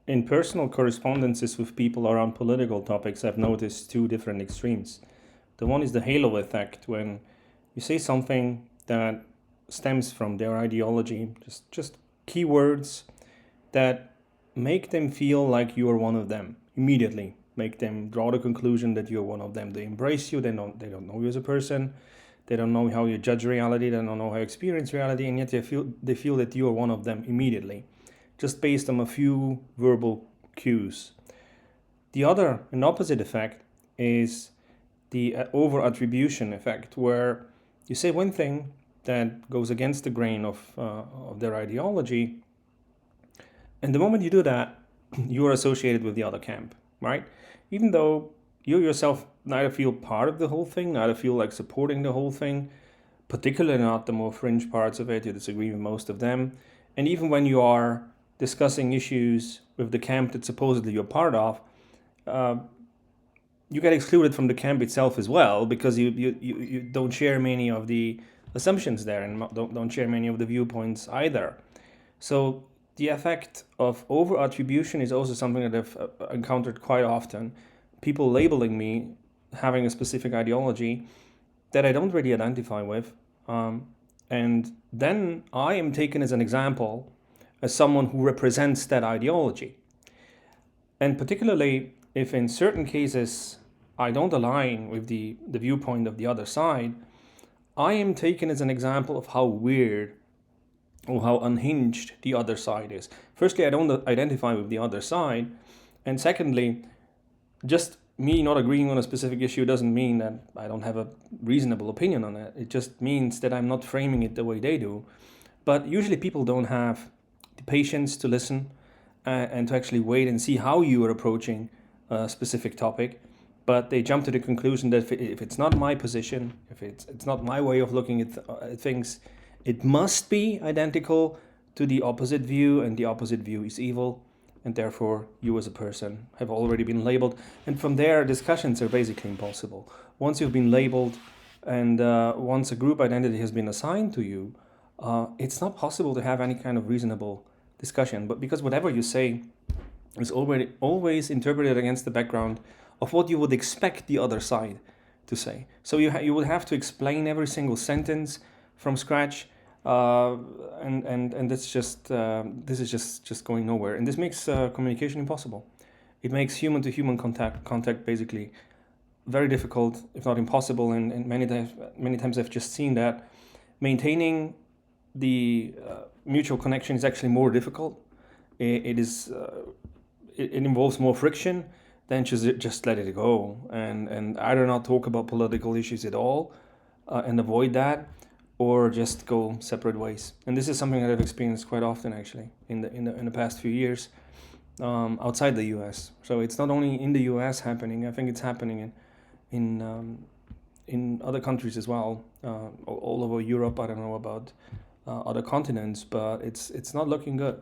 In personal correspondences with people around political topics, I've noticed two different extremes. The one is the halo effect, when you say something that stems from their ideology, just keywords that make them feel like you are one of them immediately, make them draw the conclusion that you're one of them. They embrace you. They don't know you as a person. They don't know how you judge reality. They don't know how you experience reality, and yet they feel that you are one of them immediately, just based on a few verbal cues. The other, an opposite effect, is the over-attribution effect, where you say one thing that goes against the grain of their ideology, and the moment you do that, you are associated with the other camp, right? Even though you yourself neither feel part of the whole thing, neither feel like supporting the whole thing, particularly not the more fringe parts of it, you disagree with most of them. And even when you are discussing issues with the camp that supposedly you're part of, uh, you get excluded from the camp itself as well, because you don't share many of the assumptions there, and don't share many of the viewpoints either. So the effect of over attribution is also something that I've encountered quite often. People labeling me having a specific ideology that I don't really identify with. And then I am taken as an example, as someone who represents that ideology. And particularly if in certain cases I don't align with the viewpoint of the other side, I am taken as an example of how weird or how unhinged the other side is. Firstly, I don't identify with the other side. And secondly, just me not agreeing on a specific issue doesn't mean that I don't have a reasonable opinion on it. It just means that I'm not framing it the way they do. But usually people don't have the patience to listen and to actually wait and see how you are approaching a specific topic. But they jump to the conclusion that if it's not my position, if it's not my way of looking at things, it must be identical to the opposite view, and the opposite view is evil, and therefore you as a person have already been labeled. And from there, discussions are basically impossible. Once you've been labeled, and once a group identity has been assigned to you, it's not possible to have any kind of reasonable discussion. But because whatever you say is already always interpreted against the background of what you would expect the other side to say. So you would have to explain every single sentence from scratch, and that's just this is just going nowhere, and this makes communication impossible. It makes human to human contact basically very difficult, if not impossible, and many times I've just seen that maintaining the mutual connection is actually more difficult. It involves more friction than just let it go, and either not talk about political issues at all, and avoid that, or just go separate ways. And this is something that I've experienced quite often, actually, in the past few years, outside the U.S. So it's not only in the U.S. happening. I think it's happening in other countries as well, all over Europe. I don't know about other continents, but it's not looking good.